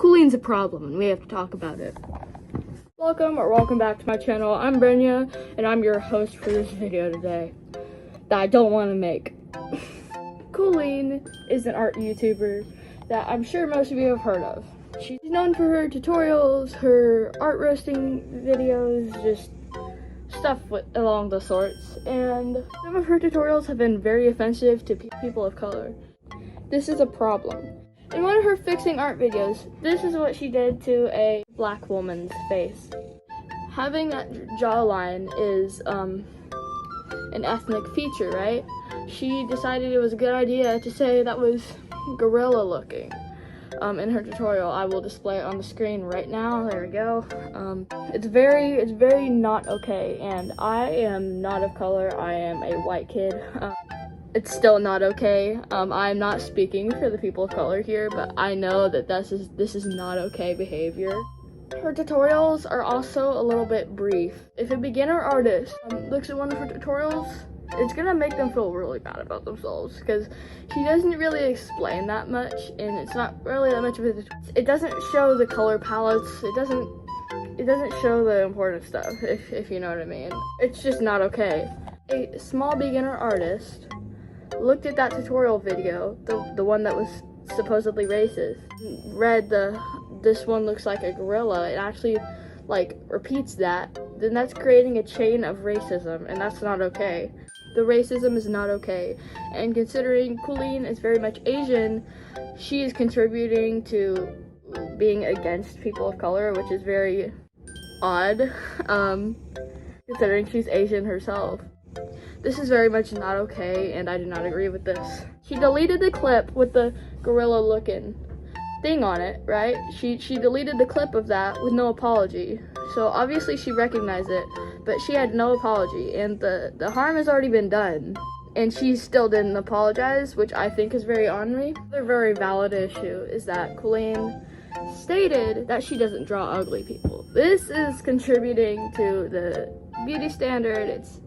Kooleen's a problem and we have to talk about it. Welcome back to my channel. I'm Brenya and I'm your host for this video today that I don't want to make. Kooleen is an art YouTuber that I'm sure most of you have heard of. She's known for her tutorials, her art roasting videos, just stuff along the sorts, and some of her tutorials have been very offensive to people of color. This is a problem. In one of her fixing art videos, this is what she did to a black woman's face. Having that jawline is an ethnic feature, right? She decided it was a good idea to say that was gorilla looking. In her tutorial, I will display it on the screen right now. There we go. It's very not okay, and I am not of color. I am a white kid. It's still not okay. I'm not speaking for the people of color here, but I know that this is not okay behavior. Her tutorials are also a little bit brief. If a beginner artist looks at one of her tutorials, it's gonna make them feel really bad about themselves because she doesn't really explain that much, and it's not really that much of it. It doesn't show the color palettes. It doesn't show the important stuff, if you know what I mean. It's just not okay. A small beginner artist looked at that tutorial video, the one that was supposedly racist, read this one looks like a gorilla, it actually like repeats that, then that's creating a chain of racism, and that's not okay. The racism is not okay, and considering Kooleen is very much Asian, she is contributing to being against people of color, which is very odd, considering she's Asian herself. This is very much not okay, and I do not agree with this. She deleted the clip with the gorilla looking thing on it, right? She deleted the clip of that with no apology. So obviously she recognized it, but she had no apology, and the harm has already been done, and she still didn't apologize, which I think is very on me. Another very valid issue is that Kooleen stated that she doesn't draw ugly people. This is contributing to the beauty standard. It's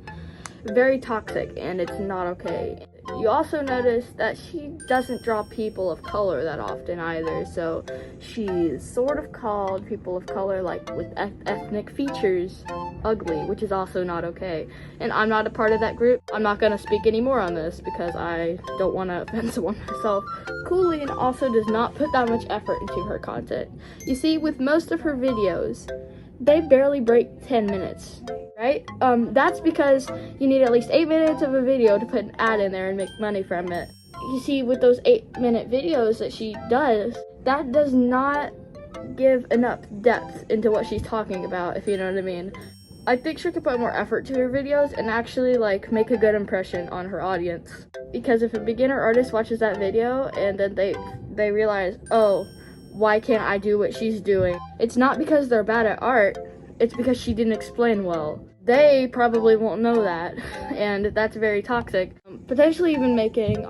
very toxic, and it's not okay. You also notice that she doesn't draw people of color that often either, so she's sort of called people of color, like with ethnic features, ugly, which is also not okay. And I'm not a part of that group. I'm not gonna speak anymore on this because I don't want to offend someone myself. Kooleen also does not put that much effort into her content. You see, with most of her videos, they barely break 10 minutes, right? That's because you need at least 8 minutes of a video to put an ad in there and make money from it. You see, with those 8-minute videos that she does, that does not give enough depth into what she's talking about, if you know what I mean. I think she could put more effort to her videos and actually like make a good impression on her audience. Because if a beginner artist watches that video and then they realize, oh, why can't I do what she's doing? It's not because they're bad at art, it's because she didn't explain well. They probably won't know that, and that's very toxic. Potentially even making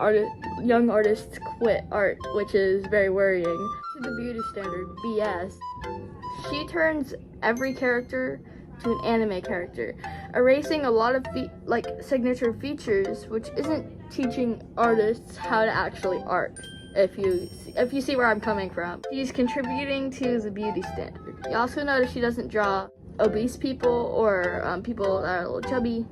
young artists quit art, which is very worrying. To the beauty standard, BS. She turns every character to an anime character, erasing a lot of signature features, which isn't teaching artists how to actually art. If you see where I'm coming from. She's contributing to the beauty standard. You also notice she doesn't draw obese people or people that are a little chubby.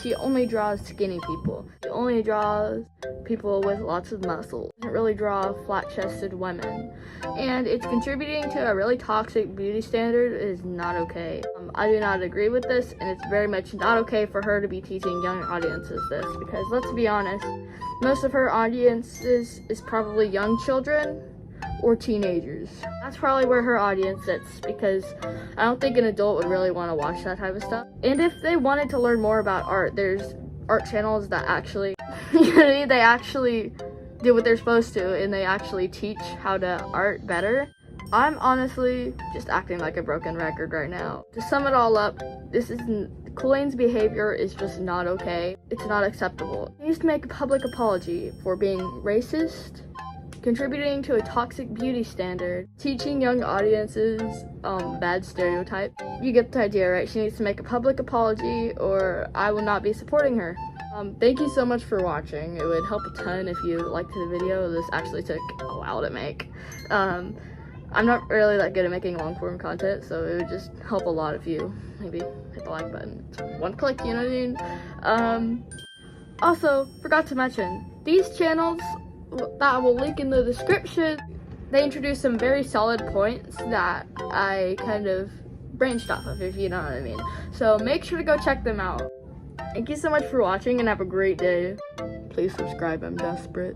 She only draws skinny people. She only draws people with lots of muscle. She doesn't really draw flat-chested women. And it's contributing to a really toxic beauty standard. It is not okay. I do not agree with this, and it's very much not okay for her to be teaching young audiences this, because let's be honest, most of her audience is probably young children or teenagers. That's probably where her audience sits, because I don't think an adult would really want to watch that type of stuff. And if they wanted to learn more about art, there's art channels that actually, they actually do what they're supposed to, and they actually teach how to art better. I'm honestly just acting like a broken record right now. To sum it all up, Kooleen's behavior is just not okay. It's not acceptable. She needs to make a public apology for being racist, contributing to a toxic beauty standard, teaching young audiences bad stereotypes. You get the idea, right? She needs to make a public apology, or I will not be supporting her. Thank you so much for watching. It would help a ton if you liked the video. This actually took a while to make. I'm not really that good at making long form content, so it would just help a lot if you maybe hit the like button. It's one click, you know what I mean? Also, forgot to mention, these channels that I will link in the description, they introduce some very solid points that I kind of branched off of, if you know what I mean. So make sure to go check them out. Thank you so much for watching and have a great day. Please subscribe, I'm desperate.